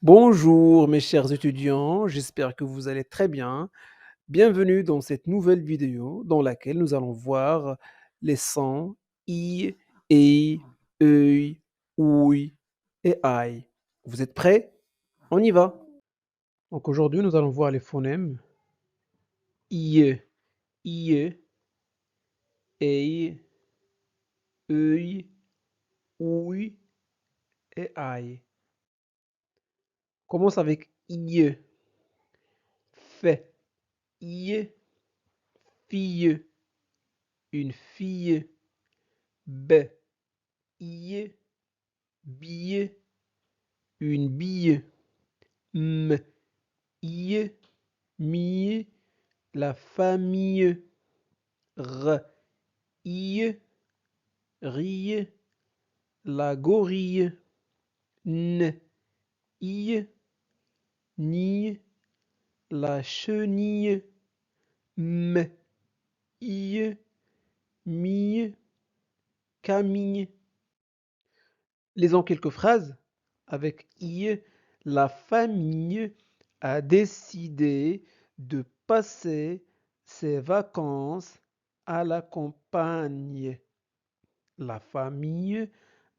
Bonjour mes chers étudiants, j'espère que vous allez très bien. Bienvenue dans cette nouvelle vidéo dans laquelle nous allons voir les sons i, ei, œil, ouïe et aïe. Vous êtes prêts? On y va. Donc aujourd'hui nous allons voir les phonèmes ie, ie, ei, œil, ouïe et aïe. Commence avec ie, fait, ie, fille, une fille, b, ie, bille, une bille, ille, mille, la famille, ille, rille, la gorille, ille, nille, la chenille, ille, mille, Camille. Lisons quelques phrases avec ille. La famille a décidé de passer ses vacances à la campagne. La famille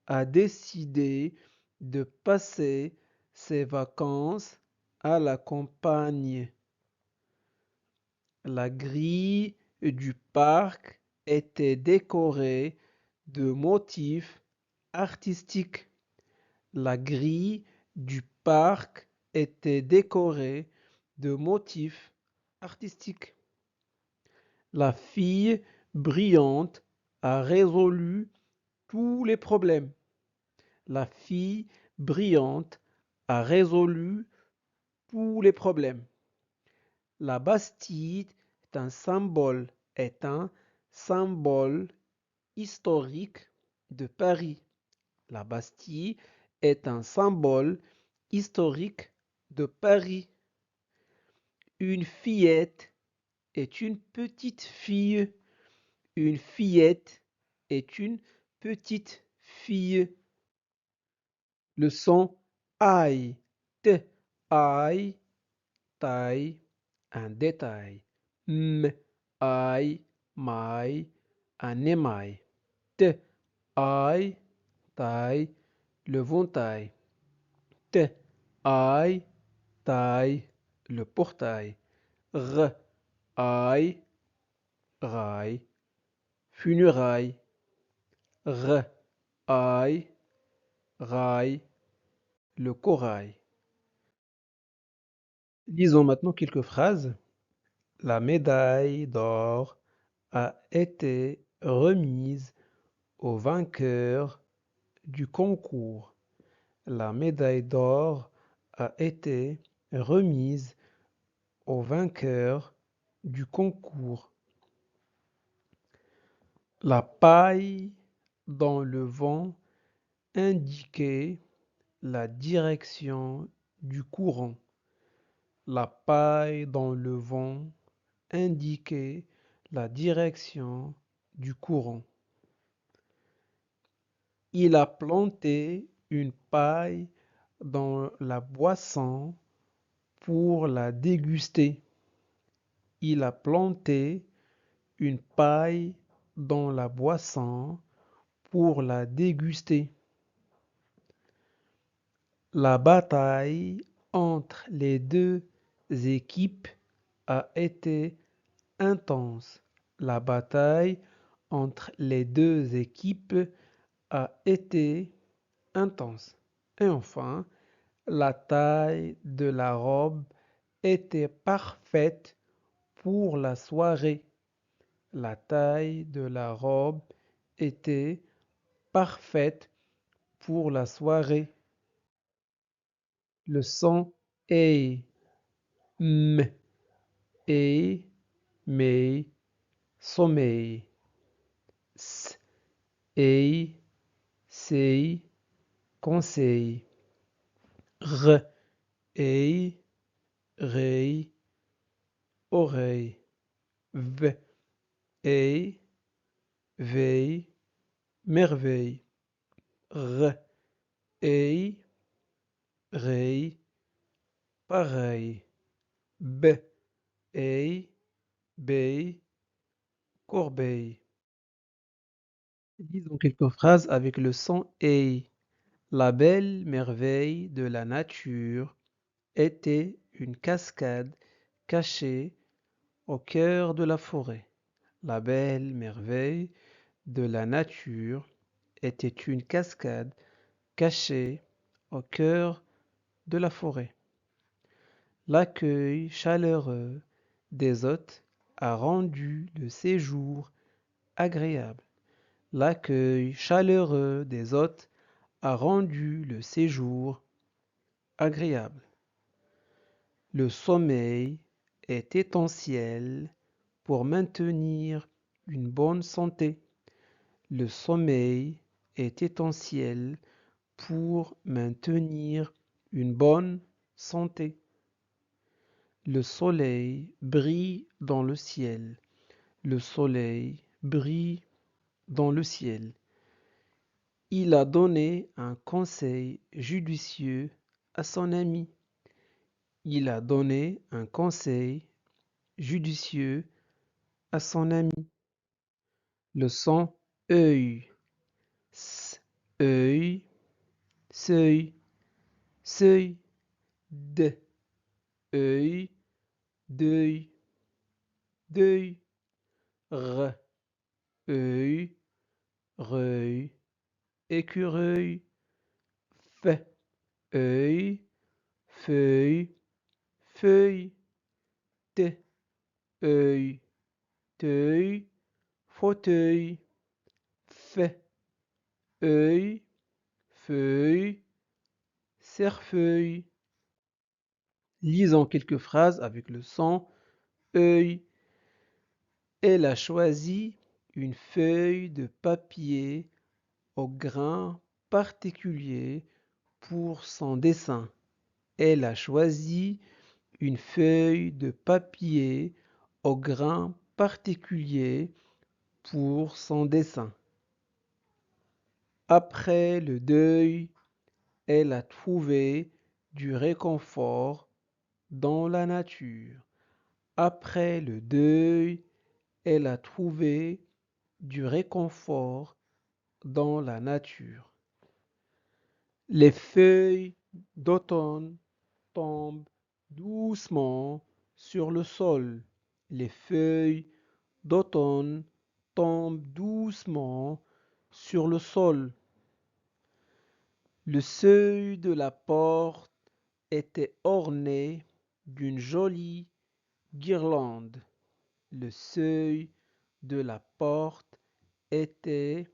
a décidé de passer ses vacances à la campagne. La grille du parc était décorée de motifs artistiques. La grille du parc était décorée de motifs artistiques. La fille brillante a résolu tous les problèmes. La fille brillante a résolu tous les problèmes. La Bastide est un symbole historique de Paris. La Bastille est un symbole historique de Paris. Une fillette est une petite fille. Une fillette est une petite fille. Le son aïe, t, aïe, taille, un détail. Aïe, maille, un émail. T, aïe, taille, l'eventail. T, aïe, taille, le portail. Aïe, raille, funérailles. Aïe, raille, le corail. Lisons maintenant quelques phrases. La médaille d'or a été remise au vainqueur du concours. La médaille d'or a été remise au vainqueur du concours. La paille dans le vent indiquait la direction du courant. La paille dans le vent indiquait la direction du courant. Il a planté une paille dans la boisson pour la déguster. Il a planté une paille dans la boisson pour la déguster. La bataille entre les deux équipes a été intense. La bataille entre les deux équipes a été intense. Et enfin, la taille de la robe était parfaite pour la soirée. La taille de la robe était parfaite pour la soirée. Le son est m, et, mais, sommeil. S, et, c'est, conseil. R, et, rei, oreille. V, et, veille, merveille. R, et, rei, pareil. B, ei, bei, corbeille. Disons quelques phrases avec le son ei. La belle merveille de la nature était une cascade cachée au cœur de la forêt. La belle merveille de la nature était une cascade cachée au cœur de la forêt. L'accueil chaleureux des hôtes a rendu le séjour agréable. L'accueil chaleureux des hôtes a rendu le séjour agréable. Le sommeil est essentiel pour maintenir une bonne santé. Le sommeil est essentiel pour maintenir une bonne santé. Le soleil brille dans le ciel. Le soleil brille dans le ciel. Il a donné un conseil judicieux à son ami. Il a donné un conseil judicieux à son ami. Le son œil, s, œil, seuil, seuil, d, œil, deuil, deuil, r, œil, reuil, écureuil, f, œil, feuille, feuille, t, œil, teuil, fauteuil, f, œil, feuille, cerfeuil. Lisons quelques phrases avec le son œil. Elle a choisi une feuille de papier au grain particulier pour son dessin. Elle a choisi une feuille de papier au grain particulier pour son dessin. Après le deuil, elle a trouvé du réconfort dans la nature. Après le deuil, elle a trouvé du réconfort dans la nature. Les feuilles d'automne tombent doucement sur le sol. Les feuilles d'automne tombent doucement sur le sol. Le seuil de la porte était orné d'une jolie guirlande. Le seuil de la porte était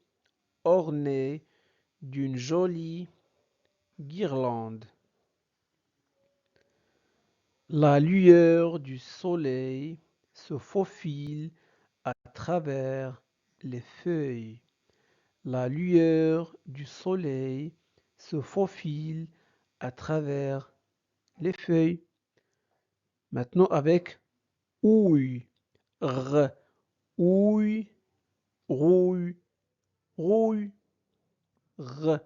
orné d'une jolie guirlande. La lueur du soleil se faufile à travers les feuilles. La lueur du soleil se faufile à travers les feuilles. Maintenant avec ouille, r, ouille, rouille, rouille, r,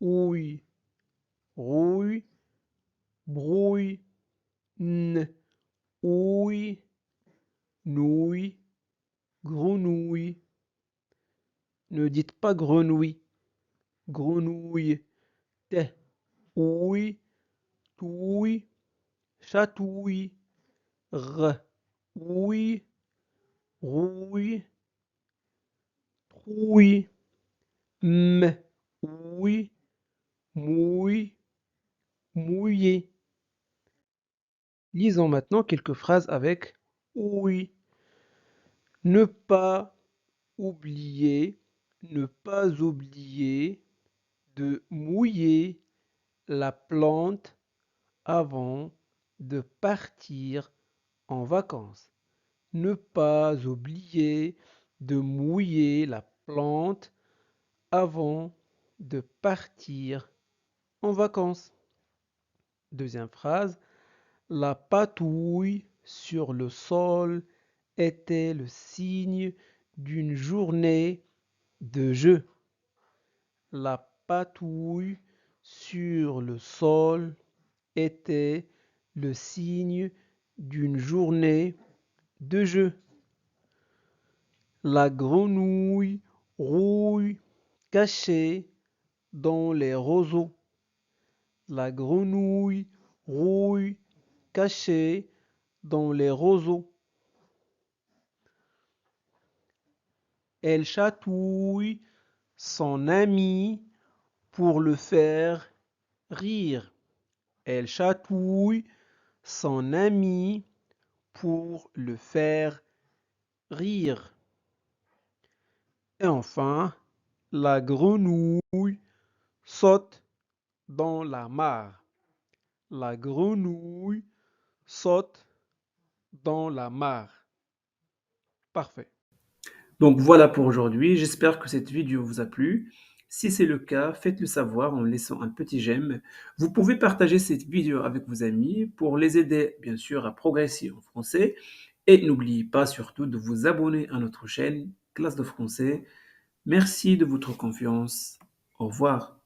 ouille, rouille, brouille, n, ouille, nouille, grenouille. Ne dites pas grenouille, grenouille, t, ouille, touille, chatouille, r, ouille, rouille, trouille, m, ouille, mouille, mouillé. Lisons maintenant quelques phrases avec ouille. Ne pas oublier, ne pas oublier de mouiller la plante avant de partir en vacances. Ne pas oublier de mouiller la plante avant de partir en vacances. Deuxième phrase, la patouille sur le sol était le signe d'une journée de jeu. La patouille sur le sol était le signe d'une journée de jeu. La grenouille rouille cachée dans les roseaux. La grenouille rouille cachée dans les roseaux. Elle chatouille son ami pour le faire rire. Elle chatouille son ami pour le faire rire. Et enfin, la grenouille saute dans la mare. La grenouille saute dans la mare. Parfait. Donc voilà pour aujourd'hui. J'espère que cette vidéo vous a plu. Si c'est le cas, faites-le savoir en laissant un petit j'aime. Vous pouvez partager cette vidéo avec vos amis pour les aider, bien sûr, à progresser en français. Et n'oubliez pas surtout de vous abonner à notre chaîne Classe de français. Merci de votre confiance. Au revoir.